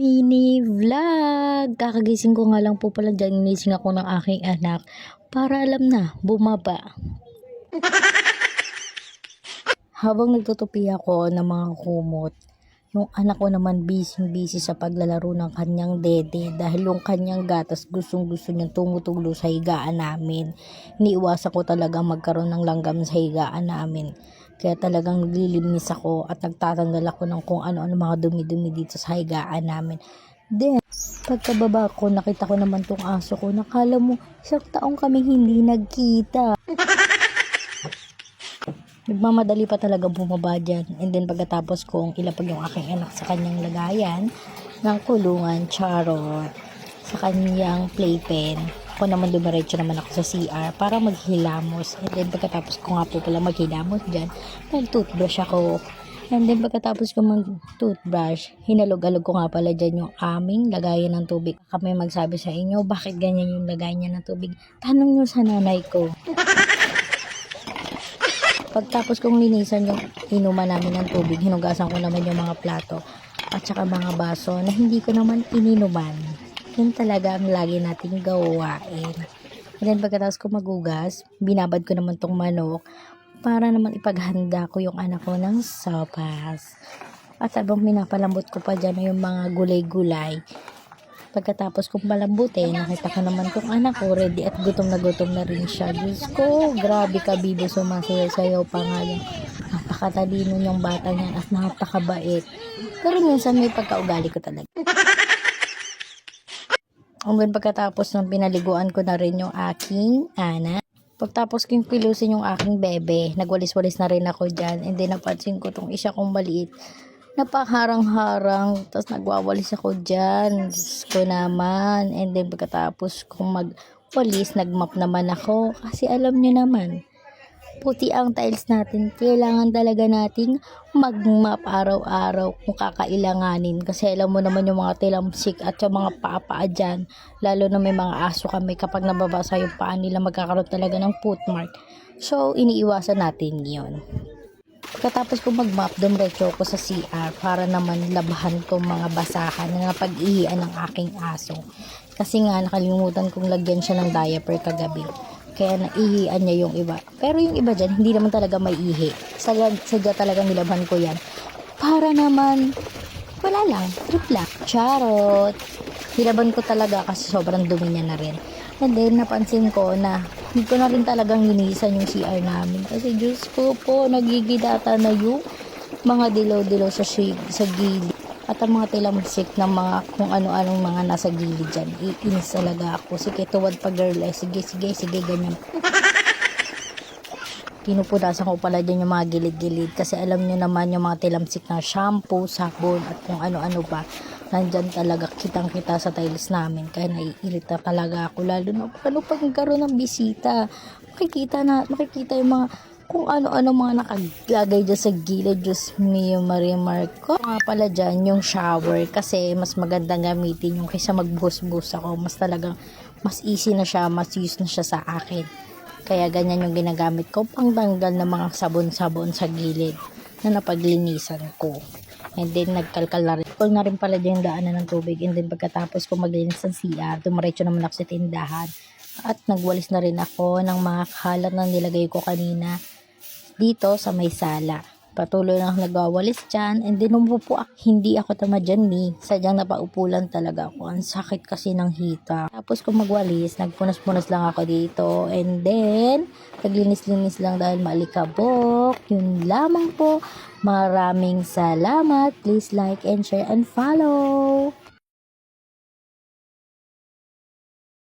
Mini vlog. Kakagising ko nga lang po pala dyan. Inising ako ng aking anak para alam na, bumaba. Habang nagtutupi ako ng mga kumot, yung anak ko naman busy sa paglalaro ng kanyang dede dahil yung kanyang gatas gustong-gusto niyang tumutulo sa higaan namin. Iniiwasan ko talaga magkaroon ng langgam sa higaan namin. Kaya talagang naglilinis ako at nagtatanggal ako ng kung ano-ano mga dumi-dumi dito sa higaan namin. Then, pagkababa ko, nakita ko naman tong aso ko. Nakala mo, isang taong kami hindi nagkita. Nagmamadali pa talaga bumaba dyan. And then pagkatapos kong ilapag yung aking anak sa kanyang lagayan ng kulungan, charot, sa kanyang playpen, ako naman dumiretso naman ako sa CR para maghilamos. And then pagkatapos ko nga po pala maghilamos dyan, nag-toothbrush ako. And then pagkatapos ko mag-toothbrush, hinalog-alog ko nga pala dyan yung aming lagayan ng tubig. Kami magsabi sa inyo, bakit ganyan yung lagayan niya ng tubig? Tanong nyo sa nanay ko. Pagtapos kong linisan yung inuman namin ng tubig, hinugasan ko naman yung mga plato at saka mga baso na hindi ko naman ininuman. Yun talaga ang lagi nating gawain. And then pagkatapos ko magugas, binabad ko naman tong manok para naman ipaghanda ko yung anak ko ng sopas. At habang pinapalambot ko pa dyan yung mga gulay-gulay, pagkatapos kong palambutin, nakita ko naman tong anak ko, ready at gutom na rin siya. Diyos ko, grabe ka, bibo, sumasayaw-sayaw pa nga yan. Napakatalino yung bata niyan at napakabait. Pero minsan may pagkaugali ko talaga. Hanggang pagkatapos ng pinaliguan ko na rin yung aking anak. Pagtapos kong pilusin yung aking bebe, nagwalis-walis na rin ako dyan. And then napansin ko tong isa kong maliit. Napaharang-harang, tapos nagwawalis ako dyan. Diyos ko naman. And then pagkatapos kong magwalis, nagmap naman ako. Kasi alam nyo naman, puti ang tiles natin. Kailangan talaga nating magmap araw-araw kung kakailanganin. Kasi alam mo naman yung mga tilamsik at yung mga paa-paa dyan. Lalo na may mga aso kami, kapag nababasa yung paa nila, magkakaroon talaga ng footmark. So, iniiwasan natin yun. Pagkatapos ko mag-map, dumiretso ko sa CR para naman labahan tong mga basahan na napag-ihian ng aking aso. Kasi nga nakalimutan kong lagyan siya ng diaper kagabi. Kaya naihian niya yung iba. Pero yung iba dyan, hindi naman talaga may ihi. Sadya talaga nilaban ko yan. Para naman, wala lang, trip lang. Charot! Nilaban ko talaga kasi sobrang dumi niya na rin. And then, napansin ko na hindi ko na rin talagang linisan yung CR namin. Kasi, Diyos ko po, nagigidata na yung mga dilaw-dilaw sa gilid. At ang mga tilamsik ng mga kung ano-anong mga nasa gilid dyan. Iinis talaga ako. Sige, tuwad pa girl. Sige, ganyan. Pinupunasan ko pala dyan yung mga gilid-gilid. Kasi alam nyo naman yung mga tilamsik na shampoo, sabon, at kung ano-ano pa. Nandyan talaga, kitang-kita sa tiles namin. Kaya naiirita talaga ako. Lalo na pag nagkaroon ng bisita. Makikita yung mga kung ano-ano mga nakalagay dyan sa gilid. Diyos mio, Maria Marco. Nga pala dyan yung shower. Kasi mas magandang gamitin yung kaysa magbuhos-buhos ako. Mas easy na siya, mas use na siya sa akin. Kaya ganyan yung ginagamit ko. Pangtanggal ng mga sabon-sabon sa gilid na napaglinisan ko. And then nagkalkal na rin. Full na rin pala yung daanan ng tubig. And then pagkatapos ko maglinis ng CR, dumiretso naman ako sa tindahan. At nagwalis na rin ako ng mga kalat na nilagay ko kanina dito sa may sala. Patuloy na ako nagwawalis dyan. And then umupo ako. Hindi ako tamad dyan ni. Sadyang napaupulan talaga ako. Ang sakit kasi ng hita. Tapos kung magwalis, nagpunas-punas lang ako dito. And then, naglinis-linis lang dahil maalikabok. Yun lamang po. Maraming salamat. Please like and share and follow.